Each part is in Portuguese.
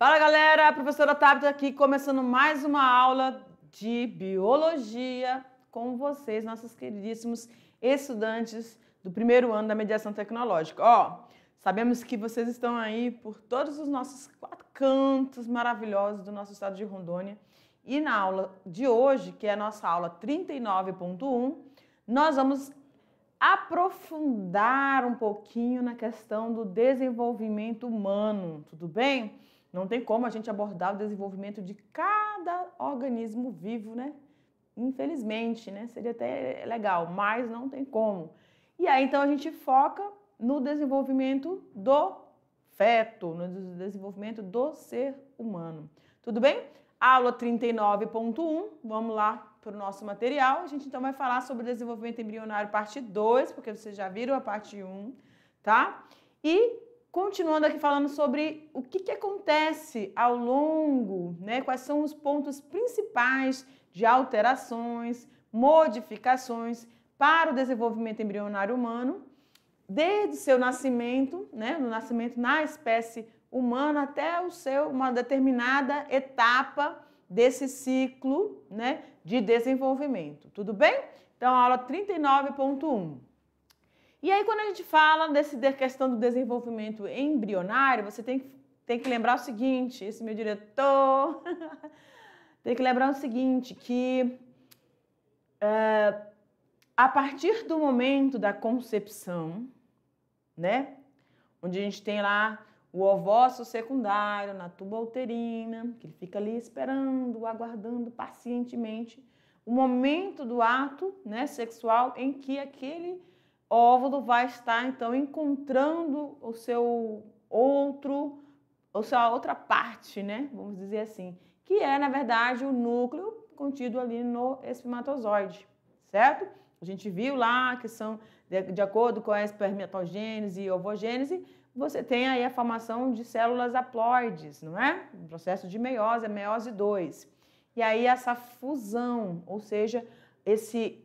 Fala galera, a professora Tabita aqui, começando mais uma aula de biologia com vocês, nossos queridíssimos estudantes do primeiro ano da mediação tecnológica. Sabemos que vocês estão aí por todos os nossos 4 cantos maravilhosos do nosso estado de Rondônia e na aula de hoje, que é a nossa aula 39.1, nós vamos aprofundar um pouquinho na questão do desenvolvimento humano, tudo bem? Não tem como a gente abordar o desenvolvimento de cada organismo vivo, né? Infelizmente, né? Seria até legal, mas não tem como. E aí, então, a gente foca no desenvolvimento do feto, no desenvolvimento do ser humano. Tudo bem? Aula 39.1, vamos lá para o nosso material. A gente, então, vai falar sobre desenvolvimento embrionário parte 2, porque vocês já viram a parte 1, tá? E continuando aqui falando sobre o que acontece ao longo, né? Quais são os pontos principais de alterações, modificações para o desenvolvimento embrionário humano, desde seu nascimento, né? No nascimento na espécie humana até uma determinada etapa desse ciclo, né? De desenvolvimento. Tudo bem? Então, aula 39.1. E aí, quando a gente fala da questão do desenvolvimento embrionário, você tem que lembrar o seguinte, esse meu diretor, tem que lembrar o seguinte, que a partir do momento da concepção, né, onde a gente tem lá o ovócito secundário na tuba uterina, que ele fica ali esperando, aguardando pacientemente o momento do ato, né, sexual em que aquele óvulo vai estar, então, encontrando a sua outra parte, né? Vamos dizer assim, que é, na verdade, o núcleo contido ali no espermatozoide, certo? A gente viu lá que são, de acordo com a espermatogênese e ovogênese, você tem aí a formação de células haploides, não é? O processo de meiose, a meiose 2. E aí essa fusão, ou seja, esse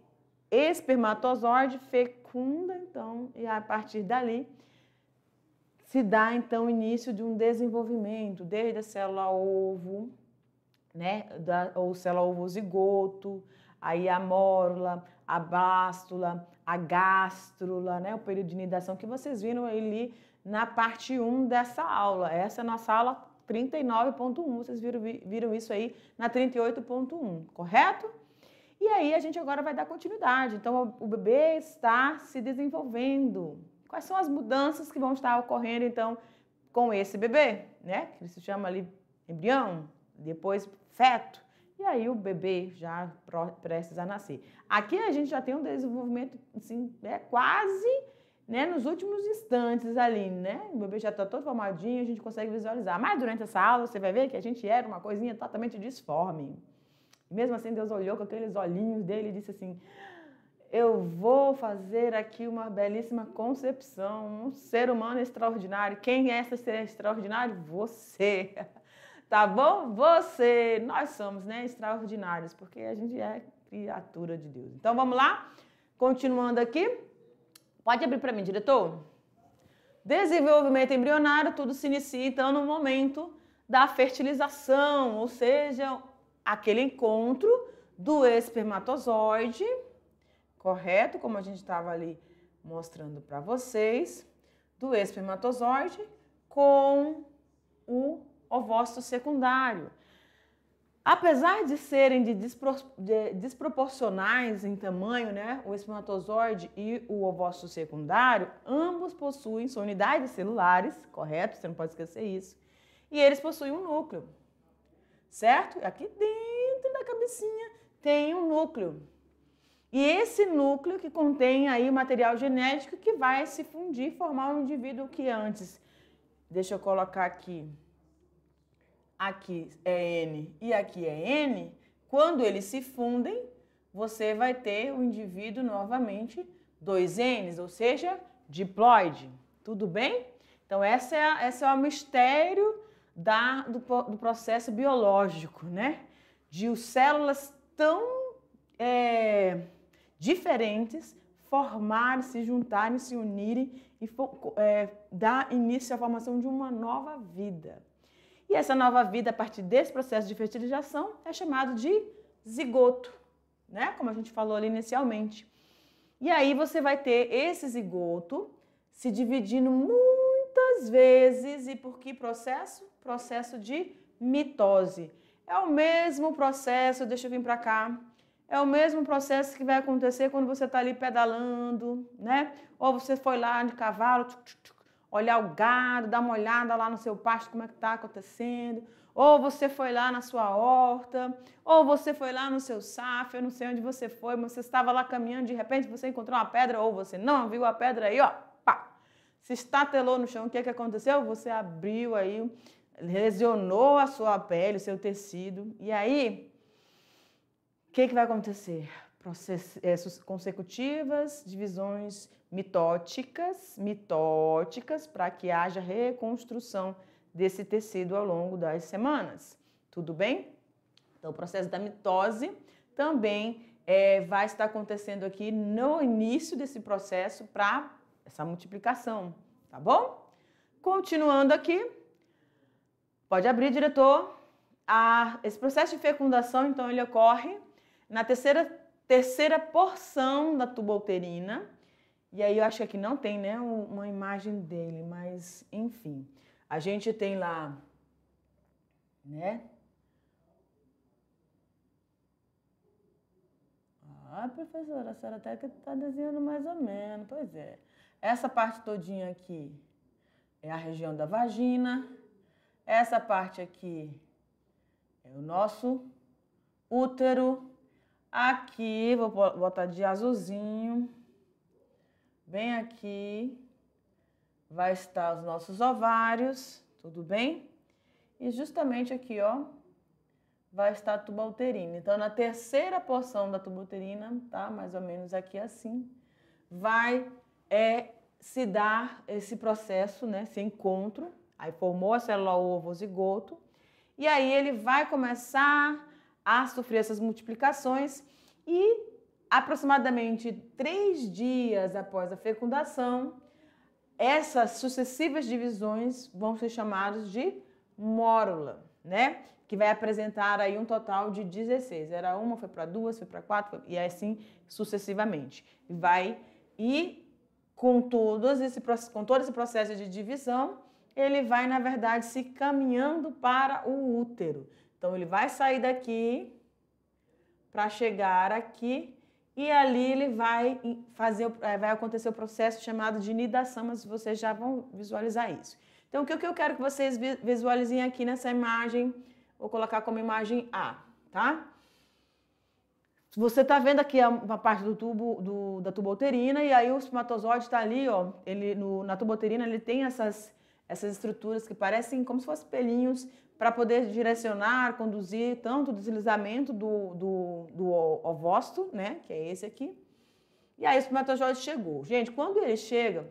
espermatozoide fecunda, então, e a partir dali se dá, então, o início de um desenvolvimento, desde a célula ovo, né, ou célula ovo-zigoto, aí a mórula, a blástula, a gástrula, né, o período de nidação que vocês viram ali na parte 1 dessa aula. Essa é a nossa aula 39.1, vocês viram isso aí na 38.1, correto? E aí a gente agora vai dar continuidade. Então, o bebê está se desenvolvendo. Quais são as mudanças que vão estar ocorrendo, então, com esse bebê, né? Que se chama ali embrião, depois feto. E aí o bebê já prestes a nascer. Aqui a gente já tem um desenvolvimento, assim, quase, né, nos últimos instantes ali, né? O bebê já está todo formadinho, a gente consegue visualizar. Mas durante essa aula você vai ver que a gente era uma coisinha totalmente disforme. Mesmo assim, Deus olhou com aqueles olhinhos dele e disse assim, eu vou fazer aqui uma belíssima concepção, um ser humano extraordinário. Quem é esse ser extraordinário? Você. Tá bom? Você. Nós somos, né, extraordinários, porque a gente é criatura de Deus. Então, vamos lá? Continuando aqui. Pode abrir para mim, diretor? Desenvolvimento embrionário, tudo se inicia, então, no momento da fertilização, ou seja, aquele encontro do espermatozoide, correto? Como a gente estava ali mostrando para vocês, do espermatozoide com o ovócito secundário. Apesar de serem desproporcionais em tamanho, né, o espermatozoide e o ovócito secundário, ambos possuem suas unidades celulares, correto? Você não pode esquecer isso. E eles possuem um núcleo. Certo? Aqui dentro da cabecinha tem um núcleo. E esse núcleo que contém aí o material genético que vai se fundir e formar um indivíduo que antes, deixa eu colocar aqui é N e aqui é N, quando eles se fundem, você vai ter o indivíduo novamente 2 Ns, ou seja, diploide. Tudo bem? Então, esse é o mistério do processo biológico, né? De células tão diferentes formarem, se juntarem, se unirem e dar início à formação de uma nova vida. E essa nova vida, a partir desse processo de fertilização, é chamado de zigoto, né? Como a gente falou ali inicialmente. E aí você vai ter esse zigoto se dividindo muitas vezes. E por que processo? Processo de mitose. É o mesmo processo, deixa eu vir para cá, é o mesmo processo que vai acontecer quando você está ali pedalando, né? Ou você foi lá de cavalo, olhar o gado, dar uma olhada lá no seu pasto, como é que está acontecendo. Ou você foi lá na sua horta, ou você foi lá no seu safra, eu não sei onde você foi, mas você estava lá caminhando, de repente você encontrou uma pedra, ou você não viu a pedra aí, ó, pá, se estatelou no chão. O que aconteceu? Você abriu aí, lesionou a sua pele, o seu tecido, e aí, o que vai acontecer? Consecutivas divisões mitóticas, para que haja reconstrução desse tecido ao longo das semanas. Tudo bem? Então, o processo da mitose também vai estar acontecendo aqui no início desse processo para essa multiplicação, tá bom? Continuando aqui, pode abrir, diretor. Esse processo de fecundação, então, ele ocorre na terceira porção da tuba uterina. E aí eu acho que aqui não tem, né, uma imagem dele, mas enfim. A gente tem lá, né? Ah, professora, a senhora até que está desenhando mais ou menos. Pois é. Essa parte todinha aqui é a região da vagina. Essa parte aqui é o nosso útero. Aqui, vou botar de azulzinho. Bem aqui vai estar os nossos ovários, tudo bem? E justamente aqui, ó, vai estar a tuba uterina. Então, na terceira porção da tuba uterina, tá? Mais ou menos aqui assim, vai se dar esse processo, né? Esse encontro. Aí formou a célula ovo zigoto. E aí ele vai começar a sofrer essas multiplicações e aproximadamente 3 dias após a fecundação, essas sucessivas divisões vão ser chamadas de mórula, né? Que vai apresentar aí um total de 16. Era uma, foi para 2, foi para 4, e assim sucessivamente. E com todo esse processo de divisão, ele vai, na verdade, se caminhando para o útero. Então, ele vai sair daqui para chegar aqui e ali ele vai acontecer o processo chamado de nidação, mas vocês já vão visualizar isso. Então, o que eu quero que vocês visualizem aqui nessa imagem, vou colocar como imagem A, tá? Você está vendo aqui uma parte do tubo, da tuba uterina, e aí o espermatozoide está ali, ó, na tuba uterina ele tem essas estruturas que parecem como se fossem pelinhos para poder direcionar, conduzir tanto o deslizamento do ovócito, né, que é esse aqui. E aí o espermatozoide chegou. Gente, quando ele chega,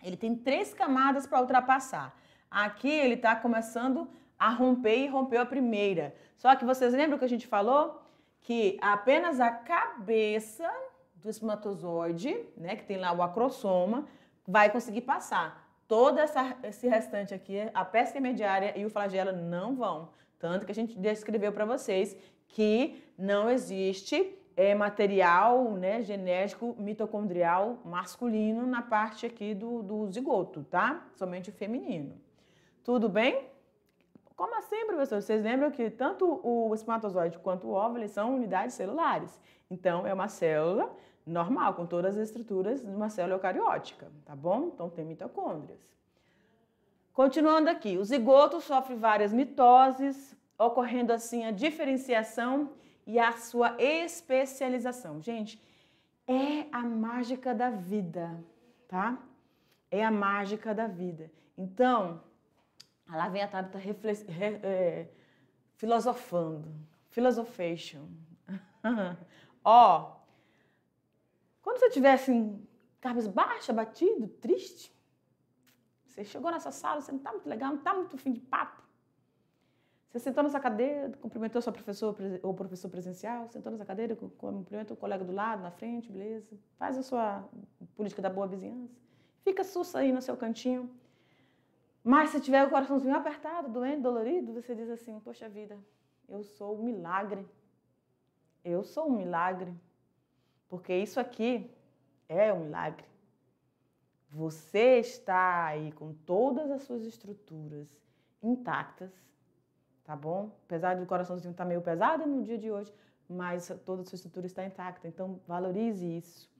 ele tem 3 camadas para ultrapassar. Aqui ele está começando a romper e rompeu a primeira. Só que vocês lembram que a gente falou que apenas a cabeça do espermatozoide, né, que tem lá o acrossoma, vai conseguir passar. Todo esse restante aqui, a peça intermediária e o flagelo não vão. Tanto que a gente descreveu para vocês que não existe material, né, genético mitocondrial masculino na parte aqui do zigoto, tá? Somente o feminino. Tudo bem? Como assim, professor? Vocês lembram que tanto o espermatozoide quanto o óvulo eles são unidades celulares. Então, é uma célula normal, com todas as estruturas de uma célula eucariótica, tá bom? Então, tem mitocôndrias. Continuando aqui, o zigoto sofre várias mitoses, ocorrendo assim a diferenciação e a sua especialização. Gente, é a mágica da vida, tá? É a mágica da vida. Então, lá vem a Tabita filosofation. Ó, quando você estiver assim, cabisbaixa, abatido, triste, você chegou nessa sala, você não está muito legal, não está muito fim de papo. Você sentou nessa cadeira, cumprimentou sua professora ou professor presencial, sentou nessa cadeira, cumprimentou o colega do lado, na frente, beleza. Faz a sua política da boa vizinhança. Fica sussa aí no seu cantinho. Mas se tiver o coraçãozinho apertado, doendo, dolorido, você diz assim, poxa vida, eu sou um milagre. Eu sou um milagre. Porque isso aqui é um milagre. Você está aí com todas as suas estruturas intactas, tá bom? Apesar do coraçãozinho estar meio pesado no dia de hoje, mas toda a sua estrutura está intacta. Então, valorize isso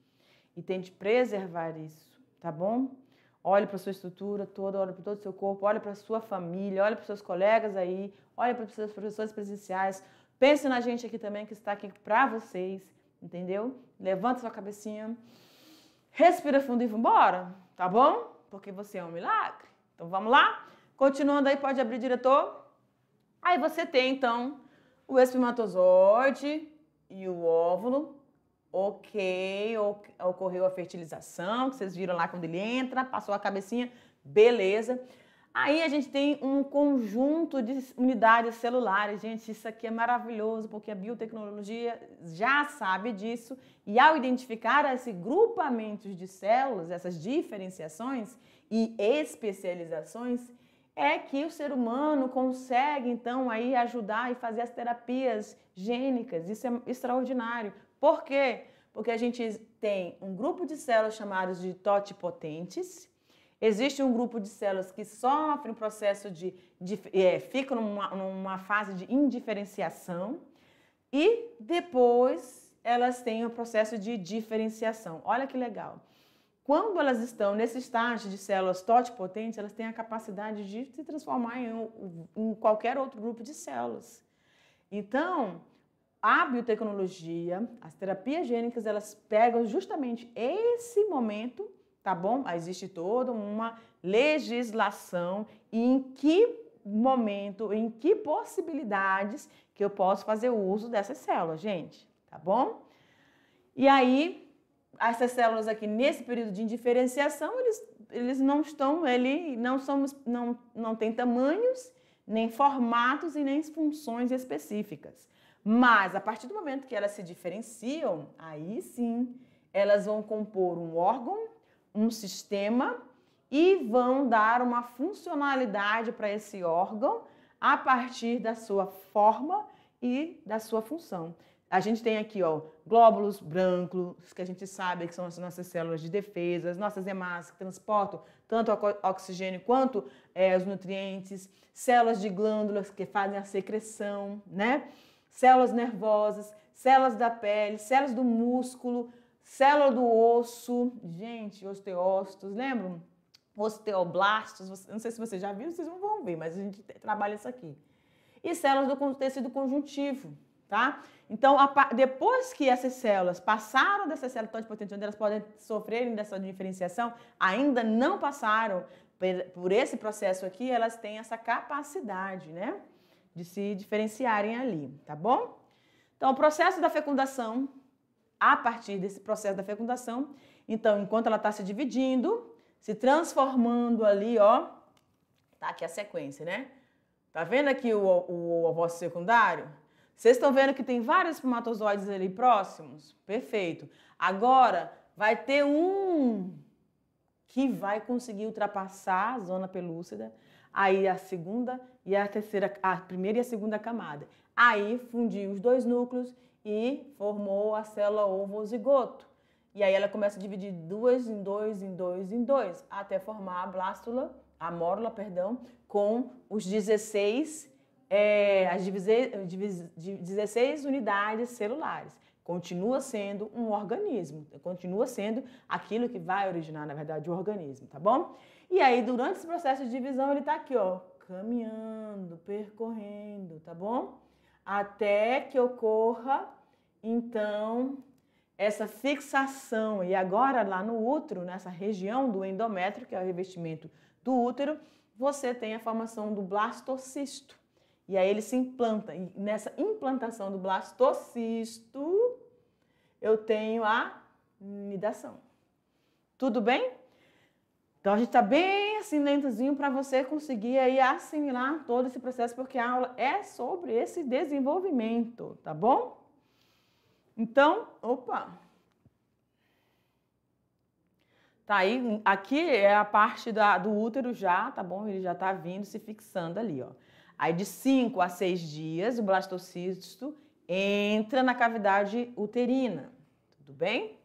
e tente preservar isso, tá bom? Olhe para a sua estrutura toda, olhe para todo o seu corpo, olhe para a sua família, olhe para os seus colegas aí, olhe para os seus professores presenciais. Pense na gente aqui também que está aqui para vocês, entendeu? Levanta sua cabecinha, respira fundo e vambora, tá bom? Porque você é um milagre. Então vamos lá? Continuando aí, pode abrir, diretor. Aí você tem então o espermatozoide e o óvulo. Ok, ocorreu a fertilização, que vocês viram lá quando ele entra, passou a cabecinha, beleza. Aí a gente tem um conjunto de unidades celulares. Gente, isso aqui é maravilhoso, porque a biotecnologia já sabe disso. E ao identificar esse grupamento de células, essas diferenciações e especializações, é que o ser humano consegue, então, aí ajudar e fazer as terapias gênicas. Isso é extraordinário. Por quê? Porque a gente tem um grupo de células chamadas de totipotentes. Existe um grupo de células que sofrem um processo ficam numa fase de indiferenciação e depois elas têm o processo de diferenciação. Olha que legal. Quando elas estão nesse estágio de células totipotentes, elas têm a capacidade de se transformar em qualquer outro grupo de células. Então, a biotecnologia, as terapias gênicas, elas pegam justamente esse momento, tá bom? Existe toda uma legislação e em que momento, em que possibilidades que eu posso fazer o uso dessas células, gente, tá bom? E aí, essas células aqui, nesse período de indiferenciação, eles não têm tamanhos, nem formatos e nem funções específicas. Mas, a partir do momento que elas se diferenciam, aí sim, elas vão compor um órgão, um sistema e vão dar uma funcionalidade para esse órgão a partir da sua forma e da sua função. A gente tem aqui, ó, glóbulos brancos, que a gente sabe que são as nossas células de defesa, as nossas hemácias que transportam tanto o oxigênio quanto os nutrientes, células de glândulas que fazem a secreção, né? Células nervosas, células da pele, células do músculo, célula do osso, gente, osteócitos, lembram? Osteoblastos, não sei se vocês já viram, vocês não vão ver, mas a gente trabalha isso aqui. E células do tecido conjuntivo, tá? Então, depois que essas células passaram dessa célula totipotente, onde elas podem sofrerem dessa diferenciação, ainda não passaram por esse processo aqui, elas têm essa capacidade, né? De se diferenciarem ali, tá bom? Então, o processo da fecundação, a partir desse processo da fecundação, então, enquanto ela está se dividindo, se transformando ali, ó, tá aqui a sequência, né? Tá vendo aqui o ovócito secundário? Vocês estão vendo que tem vários espermatozoides ali próximos? Perfeito. Agora, vai ter um que vai conseguir ultrapassar a zona pelúcida, aí a segunda e a terceira, a primeira e a segunda camada. Aí fundiu os dois núcleos e formou a célula ovozigoto. E aí ela começa a dividir em dois, até formar a blástula, a mórula, perdão, com os 16 unidades celulares. Continua sendo um organismo, continua sendo aquilo que vai originar, na verdade, o organismo, tá bom? E aí, durante esse processo de divisão, ele tá aqui, ó, caminhando, percorrendo, tá bom? Até que ocorra, então, essa fixação. E agora, lá no útero, nessa região do endométrio, que é o revestimento do útero, você tem a formação do blastocisto. E aí ele se implanta. E nessa implantação do blastocisto, eu tenho a nidação. Tudo bem? Então, a gente está bem assim, lentozinho para você conseguir aí assimilar todo esse processo, porque a aula é sobre esse desenvolvimento, tá bom? Então, Tá aí, aqui é a parte do útero já, tá bom? Ele já tá vindo, se fixando ali, ó. Aí de 5 a 6 dias, o blastocisto entra na cavidade uterina, tudo bem?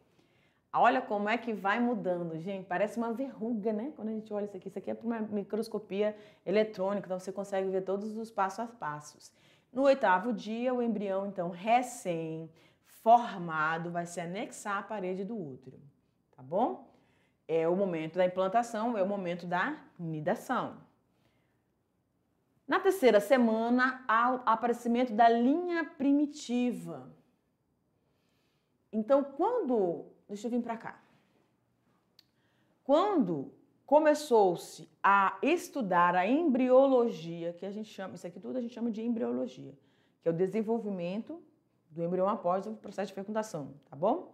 Olha como é que vai mudando, gente. Parece uma verruga, né? Quando a gente olha isso aqui. Isso aqui é para uma microscopia eletrônica, então você consegue ver todos os passos a passos. No 8º dia, o embrião, então, recém-formado, vai se anexar à parede do útero, tá bom? É o momento da implantação, é o momento da nidação. Na 3ª semana, há o aparecimento da linha primitiva. Então, deixa eu vir para cá. Quando começou-se a estudar a embriologia, que a gente chama, isso aqui tudo a gente chama de embriologia, que é o desenvolvimento do embrião após o processo de fecundação, tá bom?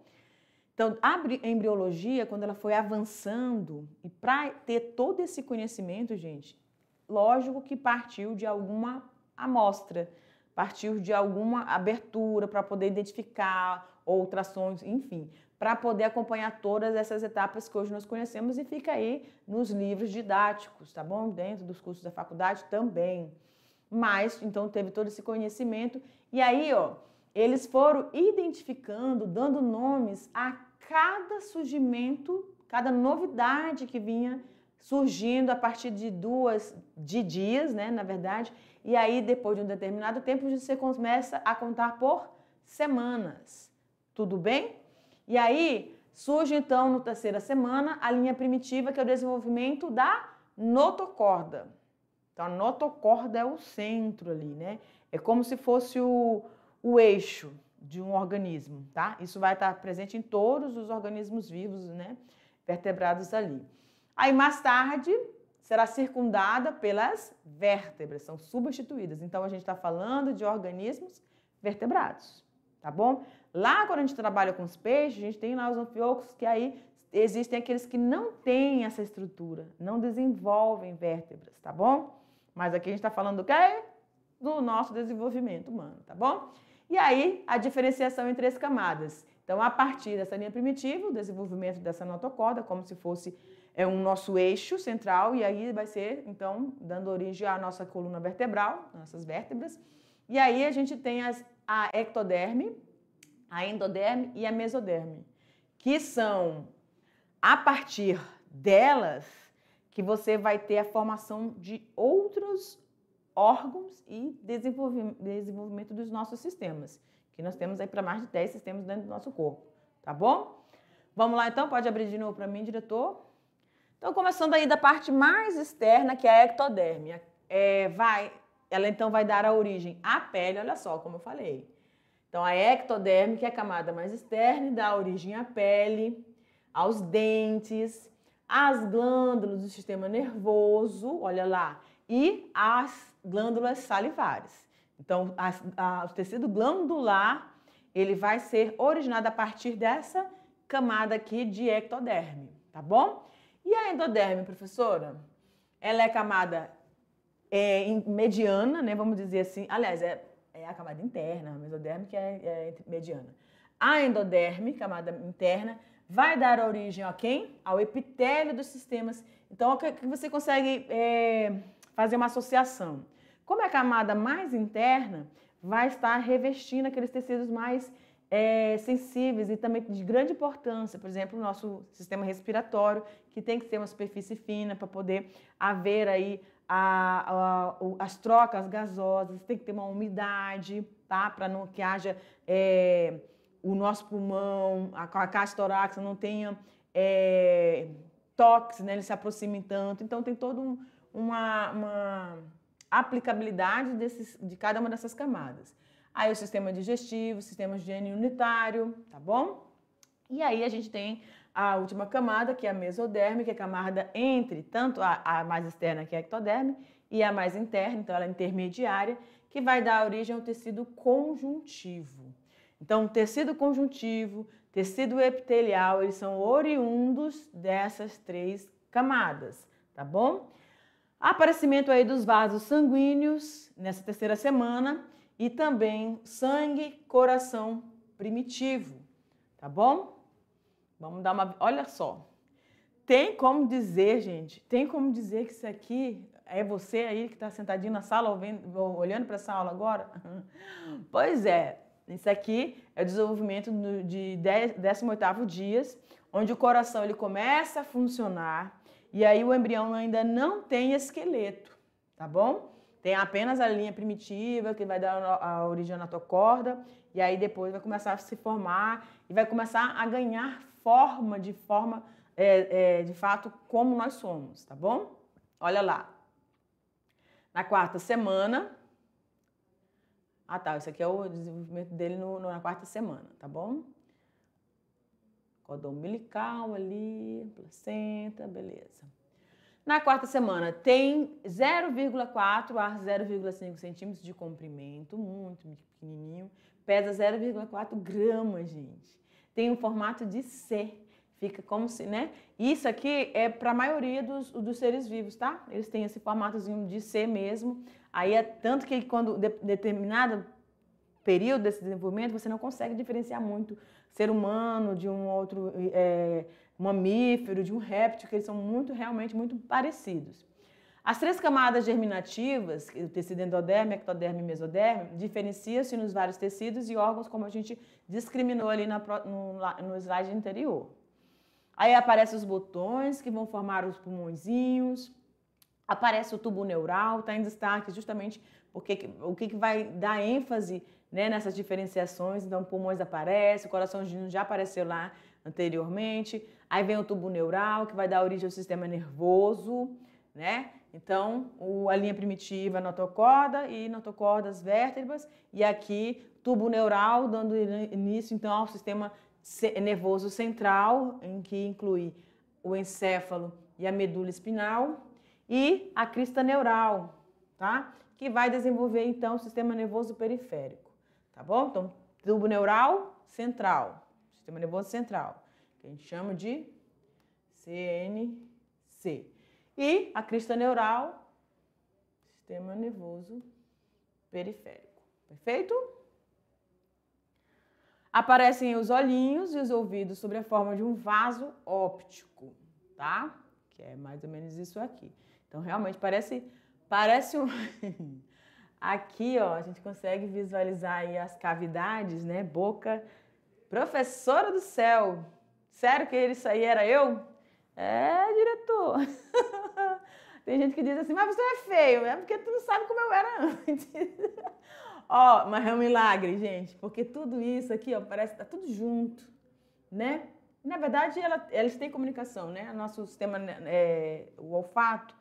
Então, a embriologia, quando ela foi avançando, e para ter todo esse conhecimento, gente, lógico que partiu de alguma amostra, partiu de alguma abertura para poder identificar ultrassons, enfim, para poder acompanhar todas essas etapas que hoje nós conhecemos e fica aí nos livros didáticos, tá bom? Dentro dos cursos da faculdade também. Mas, então, teve todo esse conhecimento e aí, ó, eles foram identificando, dando nomes a cada surgimento, cada novidade que vinha surgindo a partir de dias, né, na verdade, e aí depois de um determinado tempo você começa a contar por semanas, tudo bem? E aí surge então na 3ª semana a linha primitiva, que é o desenvolvimento da notocorda. Então a notocorda é o centro ali, né? É como se fosse o eixo de um organismo, tá? Isso vai estar presente em todos os organismos vivos, né? Vertebrados ali. Aí, mais tarde, será circundada pelas vértebras, são substituídas. Então, a gente está falando de organismos vertebrados, tá bom? Lá, quando a gente trabalha com os peixes, a gente tem lá os anfiocos, que aí existem aqueles que não têm essa estrutura, não desenvolvem vértebras, tá bom? Mas aqui a gente está falando do quê? Do nosso desenvolvimento humano, tá bom? E aí, a diferenciação entre as camadas. Então, a partir dessa linha primitiva, o desenvolvimento dessa notocorda, como se fosse um nosso eixo central, e aí vai ser, então, dando origem à nossa coluna vertebral, nossas vértebras. E aí a gente tem a ectoderme, a endoderme e a mesoderme, que são, a partir delas, que você vai ter a formação de outros órgãos e desenvolvimento dos nossos sistemas, que nós temos aí para mais de 10 sistemas dentro do nosso corpo, tá bom? Vamos lá então, pode abrir de novo para mim, diretor? Então, começando aí da parte mais externa, que é a ectoderme, ela então vai dar a origem à pele, olha só como eu falei. Então, a ectoderme, que é a camada mais externa, dá origem à pele, aos dentes, às glândulas do sistema nervoso, olha lá, e às glândulas salivares. Então, o tecido glandular, ele vai ser originado a partir dessa camada aqui de ectoderme, tá bom? E a endoderme, professora? Ela é a camada mediana, né? Vamos dizer assim. Aliás, é a camada interna, a mesoderme que é mediana. A endoderme, camada interna, vai dar origem a quem? Ao epitélio dos sistemas. Então, que você consegue fazer uma associação. Como é a camada mais interna, vai estar revestindo aqueles tecidos mais sensíveis e também de grande importância, por exemplo, o nosso sistema respiratório, que tem que ter uma superfície fina para poder haver aí as trocas gasosas, tem que ter uma umidade, tá? Para não que haja o nosso pulmão, a caixa torácica não tenha toques, né? Ele se aproxime tanto. Então tem toda uma aplicabilidade de cada uma dessas camadas. Aí o sistema digestivo, o sistema de higiene unitário, tá bom? E aí a gente tem a última camada, que é a mesoderme, que é a camada entre tanto a mais externa, que é a ectoderme, e a mais interna, então ela é intermediária, que vai dar origem ao tecido conjuntivo. Então, tecido conjuntivo, tecido epitelial, eles são oriundos dessas 3 camadas, tá bom? Aparecimento aí dos vasos sanguíneos nessa 3ª semana e também sangue, coração primitivo, tá bom? Vamos dar uma... Olha só. tem como dizer, gente, tem como dizer que isso aqui é você aí que está sentadinho na sala, olhando para essa aula agora? Pois é, isso aqui é o desenvolvimento de 18º dias, onde o coração ele começa a funcionar e aí o embrião ainda não tem esqueleto, tá bom? Tem apenas a linha primitiva que vai dar a origem à notocorda e aí depois vai começar a se formar e vai começar a ganhar forma, de fato, como nós somos, tá bom? Olha lá. Na 4ª semana... Ah, tá, isso aqui é o desenvolvimento dele na 4ª semana, tá bom? Cordão umbilical ali, placenta, beleza. Na 4ª semana tem 0,4 a 0,5 centímetros de comprimento, muito pequenininho, pesa 0,4 gramas, gente. Tem um formato de C, fica como se, né? Isso aqui é para a maioria dos seres vivos, tá? Eles têm esse formatozinho de C mesmo. Aí é tanto que quando determinado período desse desenvolvimento, você não consegue diferenciar muito ser humano de um outro mamífero, de um réptil, que eles são realmente muito parecidos. As 3 camadas germinativas, o tecido endoderme, ectoderme e mesoderme, diferenciam-se nos vários tecidos e órgãos, como a gente discriminou ali no slide anterior. Aí aparecem os botões, que vão formar os pulmõezinhos, aparece o tubo neural, está em destaque justamente porque o que vai dar ênfase, né, nessas diferenciações. Então, pulmões aparece, o coraçãozinho já apareceu lá anteriormente. Aí vem o tubo neural, que vai dar origem ao sistema nervoso, né? Então, a linha primitiva, a notocorda e notocorda, as vértebras. E aqui, tubo neural, dando início, então, ao sistema nervoso central, em que inclui o encéfalo e a medula espinal. E a crista neural, tá? Que vai desenvolver, então, o sistema nervoso periférico, tá bom? Então, tubo neural central, sistema nervoso central, que a gente chama de CNC. E a crista neural, sistema nervoso periférico, perfeito? Aparecem os olhinhos e os ouvidos sob a forma de um vaso óptico, tá? Que é mais ou menos isso aqui. Então, realmente, parece um... Aqui, ó, a gente consegue visualizar aí as cavidades, né? Boca. Professora do céu! Sério que isso aí era eu? É, diretor. Tem gente que diz assim, mas você é feio, é porque tu não sabe como eu era antes. Ó, mas é um milagre, gente, porque tudo isso aqui, ó, parece que tá tudo junto, né? Na verdade, eles têm comunicação, né? Nosso sistema, o olfato,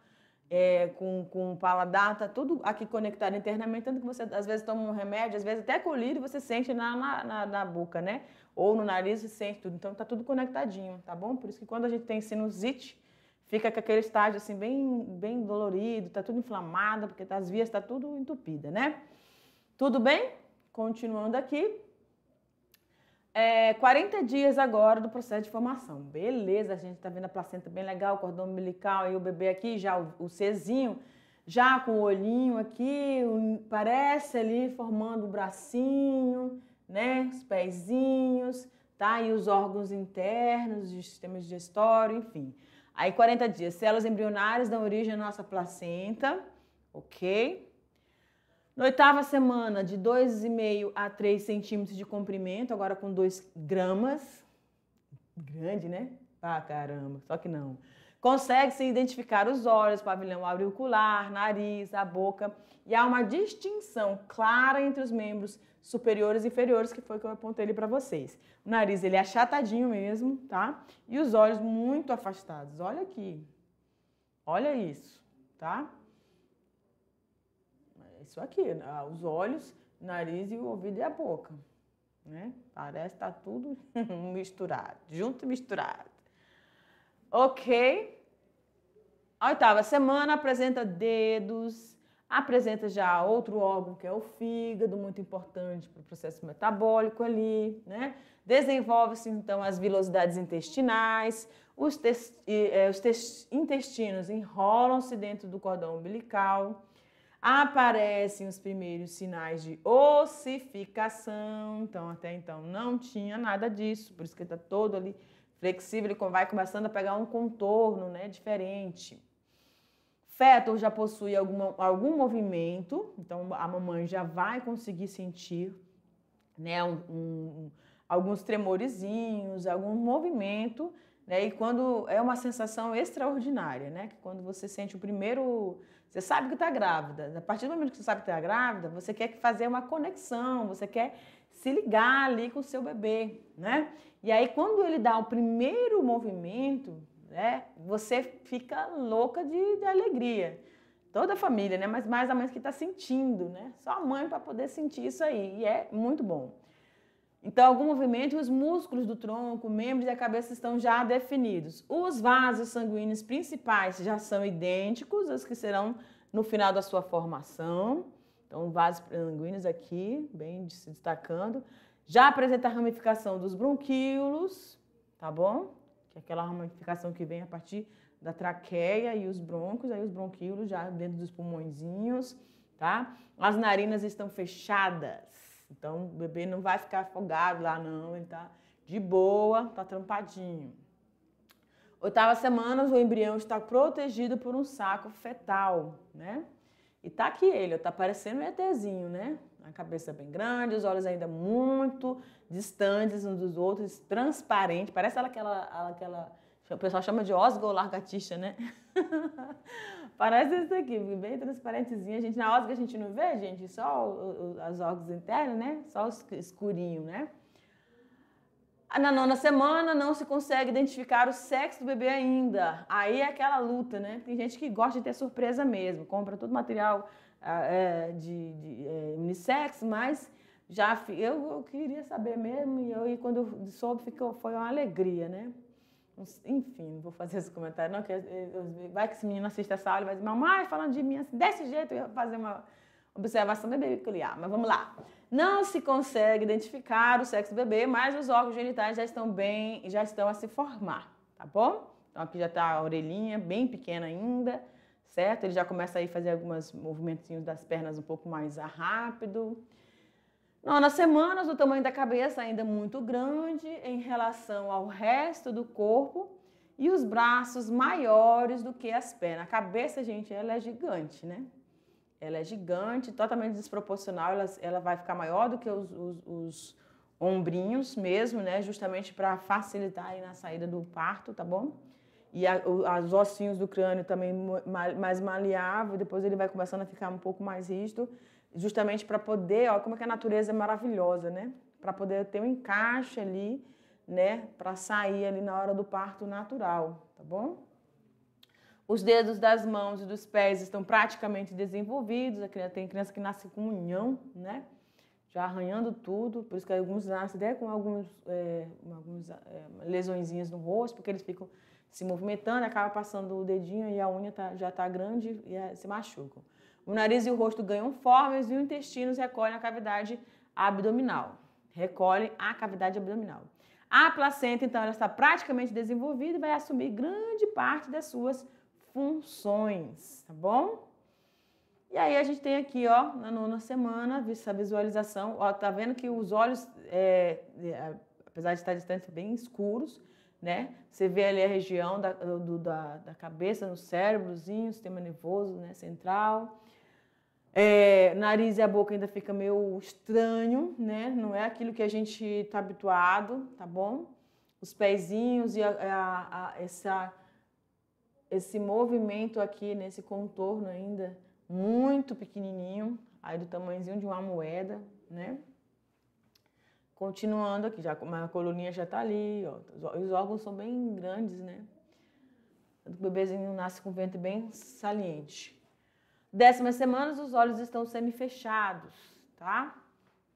com o paladar, tá tudo aqui conectado internamente, tanto que você, às vezes, toma um remédio, às vezes até colírio, você sente na boca, né? Ou no nariz, você sente tudo. Então, tá tudo conectadinho, tá bom? Por isso que quando a gente tem sinusite, fica com aquele estágio, assim, bem dolorido, tá tudo inflamado, porque as vias tá tudo entupida, né? Tudo bem? Continuando aqui. 40 dias agora do processo de formação. Beleza, a gente tá vendo a placenta bem legal, o cordão umbilical e o bebê aqui, já o Czinho, já com o olhinho aqui, parece ali formando o bracinho, né? Os pezinhos, tá? E os órgãos internos, o sistema digestório, enfim. Aí 40 dias, células embrionárias dão origem à nossa placenta, ok? Na 8ª semana, de 2,5 a 3 centímetros de comprimento, agora com 2 gramas. Grande, né? Ah, caramba, só que não. Consegue-se identificar os olhos, pavilhão auricular, nariz, a boca. E há uma distinção clara entre os membros superiores e inferiores, que foi o que eu apontei ali para vocês. O nariz, ele é achatadinho mesmo, tá? E os olhos muito afastados. Olha aqui. Olha isso, tá? Isso aqui, os olhos, o nariz e o ouvido e a boca, né? Parece que tá tudo misturado, junto e misturado. Ok. A 8ª semana apresenta dedos, apresenta já outro órgão que é o fígado, muito importante para o processo metabólico ali, né? Desenvolve-se então as vilosidades intestinais, os intestinos enrolam-se dentro do cordão umbilical. Aparecem os primeiros sinais de ossificação, então até então não tinha nada disso, por isso que está todo ali flexível, ele vai começando a pegar um contorno, né, diferente. Feto já possui algum movimento, então a mamãe já vai conseguir sentir, né, alguns tremorizinhos, algum movimento, né, e quando é uma sensação extraordinária, né, que quando você sente o primeiro, você sabe que está grávida, a partir do momento que você sabe que está grávida, você quer fazer uma conexão, você quer se ligar ali com o seu bebê, né, e aí quando ele dá o primeiro movimento, né, você fica louca de alegria. Toda a família, né? Mas mais a mãe que está sentindo, né? Só a mãe para poder sentir isso aí. E é muito bom. Então, algum movimento, os músculos do tronco, membros e a cabeça estão já definidos. Os vasos sanguíneos principais já são idênticos aos que serão no final da sua formação. Então, vasos sanguíneos aqui, bem se destacando. Já apresenta a ramificação dos bronquíolos, tá bom? Que é aquela ramificação que vem a partir da traqueia e os brônquios, aí os bronquíolos já dentro dos pulmõezinhos, tá? As narinas estão fechadas, então o bebê não vai ficar afogado lá não, ele tá de boa, tá trampadinho. 8ª semana, o embrião está protegido por um saco fetal, né? E tá aqui ele, tá parecendo um ETzinho, né? A cabeça bem grande, os olhos ainda muito distantes uns dos outros, transparente, parece aquela o pessoal chama de osga ou lagartixa, né? Parece isso aqui, bem transparentezinho. Na osga a gente não vê, gente, só as órgãos internas, né? Só o escurinho, né? Na 9ª semana não se consegue identificar o sexo do bebê ainda. Aí é aquela luta, né? Tem gente que gosta de ter surpresa mesmo, compra todo material de unissex, mas já eu queria saber mesmo e quando eu soube foi uma alegria, né? Enfim, não vou fazer esse comentário não, que vai que esse menino assiste essa aula e vai dizer, mamãe, falando de mim assim, desse jeito eu ia fazer uma observação bem peculiar, mas vamos lá. Não se consegue identificar o sexo do bebê, mas os órgãos genitais já estão a se formar, tá bom? Então aqui já está a orelhinha, bem pequena ainda, certo? Ele já começa aí a fazer alguns movimentinhos das pernas um pouco mais rápido. 9 semanas, o tamanho da cabeça ainda muito grande em relação ao resto do corpo e os braços maiores do que as pernas. A cabeça, gente, ela é gigante, né? Ela é gigante, totalmente desproporcional, ela vai ficar maior do que os ombrinhos mesmo, né? Justamente para facilitar aí na saída do parto, tá bom? E os ossinhos do crânio também mais maleável, depois ele vai começando a ficar um pouco mais rígido, justamente para poder, ó, como é que a natureza é maravilhosa, né? Para poder ter um encaixe ali, né? Para sair ali na hora do parto natural, tá bom? Os dedos das mãos e dos pés estão praticamente desenvolvidos. Tem criança que nasce com unhão, né? Já arranhando tudo, por isso que alguns nascem até com algumas lesõezinhas no rosto, porque eles ficam se movimentando, acaba passando o dedinho e a unha já está grande e se machucam. O nariz e o rosto ganham formas e o intestino recolhem a cavidade abdominal. Recolhem a cavidade abdominal. A placenta, então, ela está praticamente desenvolvida e vai assumir grande parte das suas funções, tá bom? E aí a gente tem aqui, ó, na 9ª semana, essa visualização, ó, tá vendo que os olhos, apesar de estar distantes, bem escuros, né? Você vê ali a região da cabeça, no cérebrozinho, sistema nervoso, né, central. Nariz e a boca ainda fica meio estranho, né? Não é aquilo que a gente está habituado, tá bom? Os pezinhos e esse movimento aqui, nesse contorno ainda muito pequenininho, aí do tamanhozinho de uma moeda, né? Continuando aqui, já a coluninha já tá ali, ó, os órgãos são bem grandes, né? O bebezinho nasce com o ventre bem saliente. 10ª semana, os olhos estão semi-fechados, tá?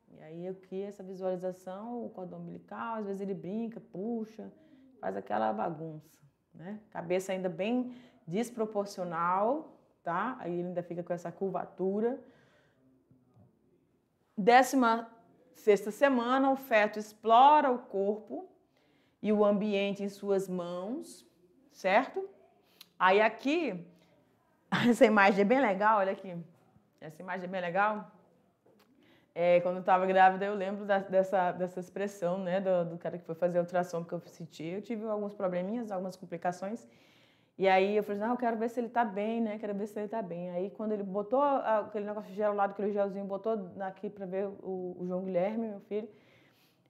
E aí aqui essa visualização, o cordão umbilical, às vezes ele brinca, puxa, faz aquela bagunça, né? Cabeça ainda bem desproporcional, tá? Aí ele ainda fica com essa curvatura. 16ª semana, o feto explora o corpo e o ambiente em suas mãos, certo? Aí aqui, essa imagem é bem legal, olha aqui. Essa imagem é bem legal. Quando eu estava grávida, eu lembro dessa expressão, né, do cara que foi fazer a ultrassom, porque eu senti, eu tive alguns probleminhas, algumas complicações. E aí eu falei, não, eu quero ver se ele tá bem, né? Quero ver se ele tá bem. Aí quando ele botou aquele negócio de gel lá, aquele gelzinho, botou aqui pra ver o João Guilherme, meu filho.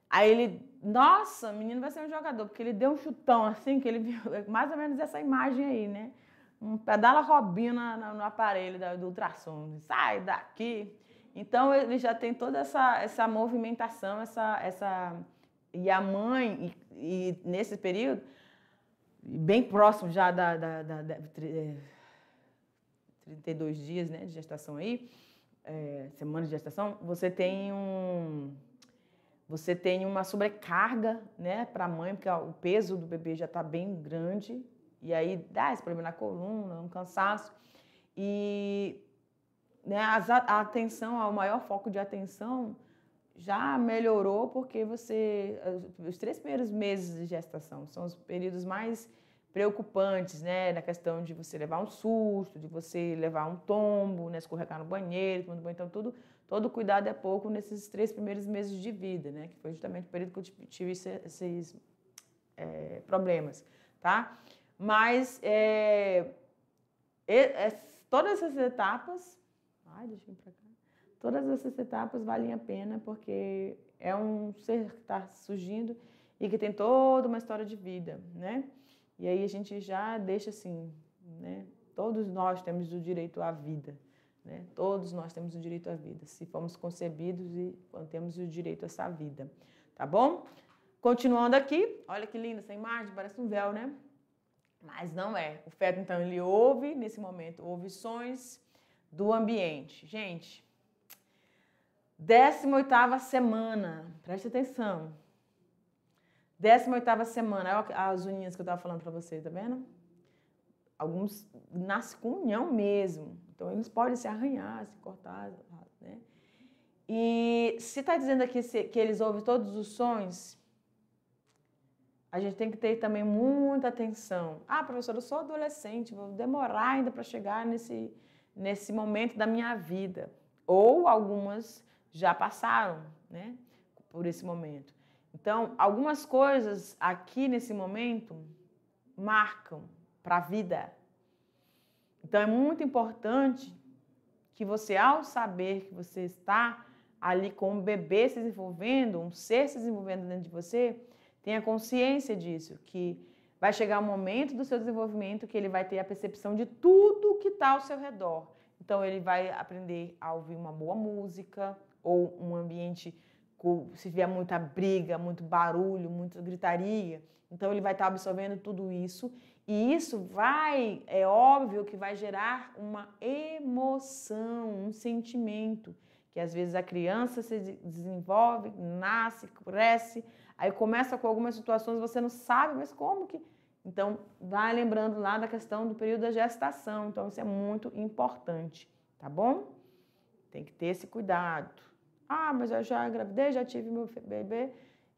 Aí ele, nossa, o menino vai ser um jogador, porque ele deu um chutão assim, que ele viu mais ou menos essa imagem aí, né? Um pedala Robinho no aparelho do ultrassom. Sai daqui. Então ele já tem toda essa movimentação, e a mãe, e nesse período, bem próximo já 32 dias, né, de gestação aí, semana de gestação, você tem uma sobrecarga, né, para a mãe, porque o peso do bebê já está bem grande, e aí dá esse problema na coluna, um cansaço, e né, a atenção, o maior foco de atenção já melhorou porque os 3 primeiros meses de gestação são os períodos mais preocupantes, né, na questão de você levar um susto, de você levar um tombo, né, escorregar no banheiro, então todo cuidado é pouco nesses 3 primeiros meses de vida, né, que foi justamente o período que eu tive esses problemas, tá? Mas todas essas etapas, deixa eu ir pra cá. Todas essas etapas valem a pena porque é um ser que está surgindo e que tem toda uma história de vida, né? E aí a gente já deixa assim, né? Todos nós temos o direito à vida, né? Todos nós temos o direito à vida, se fomos concebidos e temos o direito a essa vida, tá bom? Continuando aqui, olha que linda essa imagem, parece um véu, né? Mas não é. O feto, então, ele ouve, nesse momento, ouve sons do ambiente. Gente, 18ª semana, preste atenção. 18ª semana, olha as unhinhas que eu estava falando para você, tá vendo? Alguns nascem com unhão mesmo, então eles podem se arranhar, se cortar, né? E se está dizendo aqui que eles ouvem todos os sons, a gente tem que ter também muita atenção. Professora, eu sou adolescente, vou demorar ainda para chegar nesse momento da minha vida. Ou algumas já passaram, né, por esse momento. Então, algumas coisas aqui nesse momento marcam para a vida. Então, é muito importante que você, ao saber que você está ali com um bebê se desenvolvendo, um ser se desenvolvendo dentro de você, tenha consciência disso, que vai chegar um momento do seu desenvolvimento que ele vai ter a percepção de tudo que está ao seu redor. Então, ele vai aprender a ouvir uma boa música ou um ambiente, se tiver muita briga, muito barulho, muita gritaria. Então, ele vai estar absorvendo tudo isso. E isso é óbvio que vai gerar uma emoção, um sentimento, que às vezes a criança se desenvolve, nasce, cresce, aí começa com algumas situações, você não sabe, mas como que... Então, vai lembrando lá da questão do período da gestação. Então, isso é muito importante, tá bom? Tem que ter esse cuidado. Mas eu já engravidei, já tive meu bebê.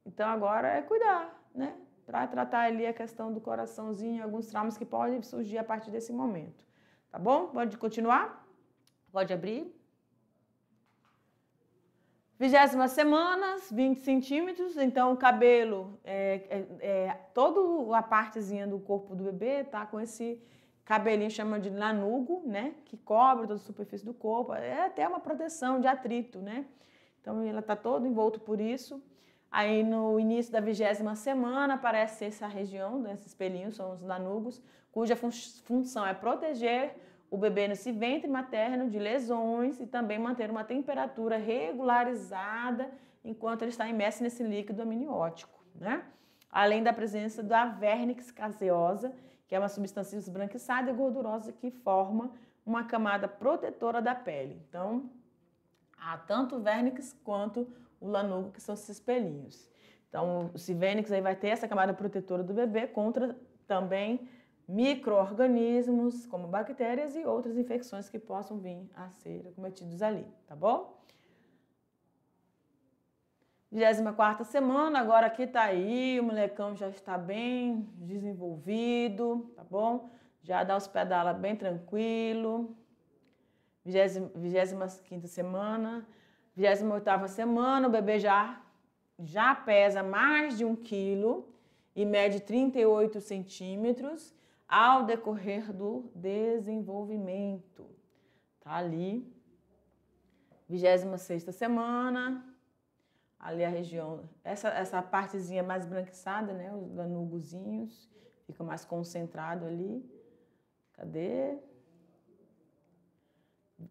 Então, agora é cuidar, né? Para tratar ali a questão do coraçãozinho, alguns traumas que podem surgir a partir desse momento. Tá bom? Pode continuar? Pode abrir. 20ª semana, 20 centímetros, então o cabelo, toda a partezinha do corpo do bebê tá com esse cabelinho, chama de lanugo, né? Que cobre toda a superfície do corpo, é até uma proteção de atrito, né? Então ela tá todo envolto por isso. Aí no início da 20ª semana aparece essa região, né? Esses pelinhos são os lanugos, cuja função é proteger o bebê nesse ventre materno de lesões e também manter uma temperatura regularizada enquanto ele está imerso nesse líquido amniótico, né? Além da presença da vernix caseosa, que é uma substância esbranquiçada e gordurosa que forma uma camada protetora da pele. Então, há tanto o vernix quanto o lanugo, que são esses pelinhos. Então, o vernix aí vai ter essa camada protetora do bebê contra também micro-organismos, como bactérias e outras infecções que possam vir a ser acometidos ali, tá bom? 24ª semana, agora aqui tá aí, o molecão já está bem desenvolvido, tá bom? Já dá os pedalas bem tranquilo. 25ª semana, 28ª semana, o bebê já pesa mais de 1 quilo e mede 38 centímetros ao decorrer do desenvolvimento. Tá ali. 26ª semana, ali a região, essa partezinha mais branquiçada, né? Os lanugozinhos, fica mais concentrado ali. Cadê?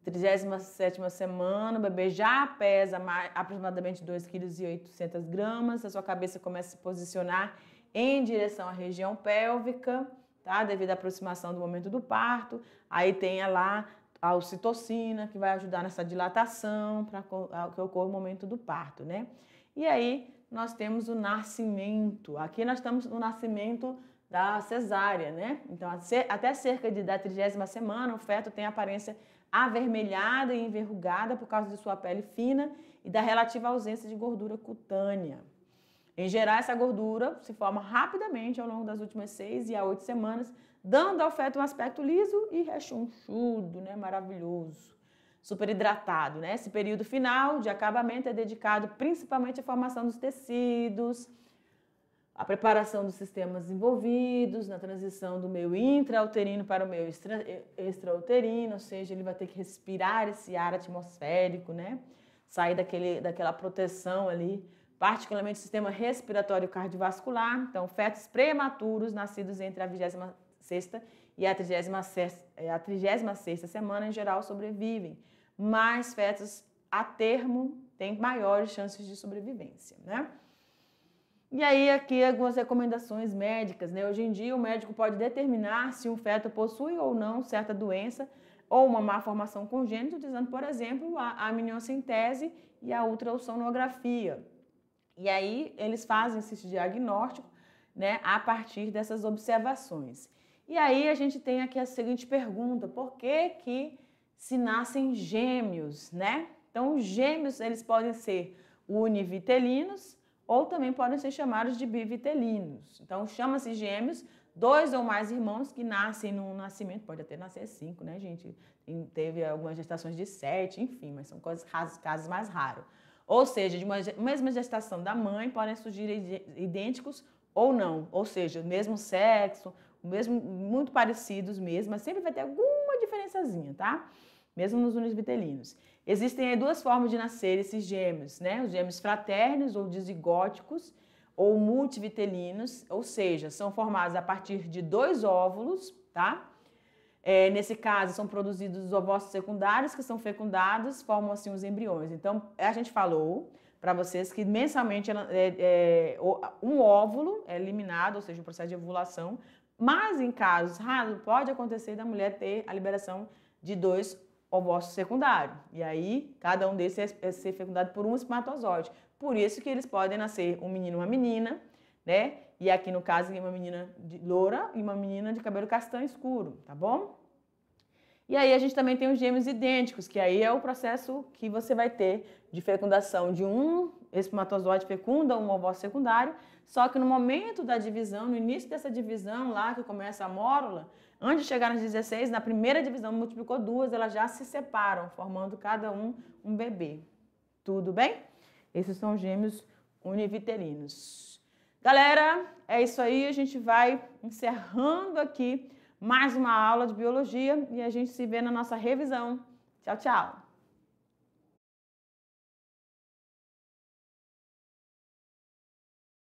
37ª semana, o bebê já pesa aproximadamente 2,8 kg. A sua cabeça começa a se posicionar em direção à região pélvica, tá? Devido à aproximação do momento do parto. Aí tem lá a ocitocina, que vai ajudar nessa dilatação para que ocorra o momento do parto, né? E aí nós temos o nascimento. Aqui nós estamos no nascimento da cesárea, né? Então, até cerca da 30ª semana, o feto tem aparência avermelhada e enverrugada por causa de sua pele fina e da relativa ausência de gordura cutânea. Em geral, essa gordura se forma rapidamente ao longo das últimas 6 a 8 semanas, dando ao feto um aspecto liso e rechonchudo, né? Maravilhoso, super hidratado, né? Esse período final de acabamento é dedicado principalmente à formação dos tecidos, a preparação dos sistemas envolvidos na transição do meio intrauterino para o meio extrauterino, ou seja, ele vai ter que respirar esse ar atmosférico, né? Sair daquela proteção ali, particularmente o sistema respiratório cardiovascular. Então, fetos prematuros nascidos entre a 26ª e a 36ª semana, em geral, sobrevivem, mas fetos a termo têm maiores chances de sobrevivência, né? E aí, aqui algumas recomendações médicas, né? Hoje em dia, o médico pode determinar se um feto possui ou não certa doença ou uma má formação congênita, utilizando, por exemplo, a amniocentese e a ultrassonografia. E aí, eles fazem esse diagnóstico, né, a partir dessas observações. E aí, a gente tem aqui a seguinte pergunta: por que se nascem gêmeos, né? Então, os gêmeos, eles podem ser univitelinos, ou também podem ser chamados de bivitelinos. Então, chama-se gêmeos 2 ou mais irmãos que nascem num nascimento, pode até nascer 5, né, gente? Teve algumas gestações de 7, enfim, mas são casos mais raros. Ou seja, de uma mesma gestação da mãe, podem surgir idênticos ou não. Ou seja, o mesmo sexo, muito parecidos mesmo, mas sempre vai ter alguma diferençazinha, tá? Mesmo nos univitelinos. Existem aí 2 formas de nascer esses gêmeos, né? Os gêmeos fraternos ou dizigóticos ou multivitelinos, ou seja, são formados a partir de 2 óvulos, tá? Nesse caso, são produzidos os ovócitos secundários que são fecundados, formam assim os embriões. Então, a gente falou para vocês que mensalmente um óvulo é eliminado, ou seja, o processo de ovulação, mas em casos raros pode acontecer da mulher ter a liberação de 2 ovócitos secundários. E aí, cada um desses é ser fecundado por um espermatozoide. Por isso que eles podem nascer um menino e uma menina, né? E aqui no caso, uma menina loura e uma menina de cabelo castanho escuro, tá bom? E aí a gente também tem os gêmeos idênticos, que aí é o processo que você vai ter de fecundação de um espermatozoide fecunda um ovócito secundário, só que no momento da divisão, no início dessa divisão lá que começa a mórula, antes de chegar nas 16, na primeira divisão multiplicou 2, elas já se separam, formando cada um bebê. Tudo bem? Esses são gêmeos univitelinos. Galera, é isso aí, a gente vai encerrando aqui mais uma aula de biologia e a gente se vê na nossa revisão. Tchau, tchau!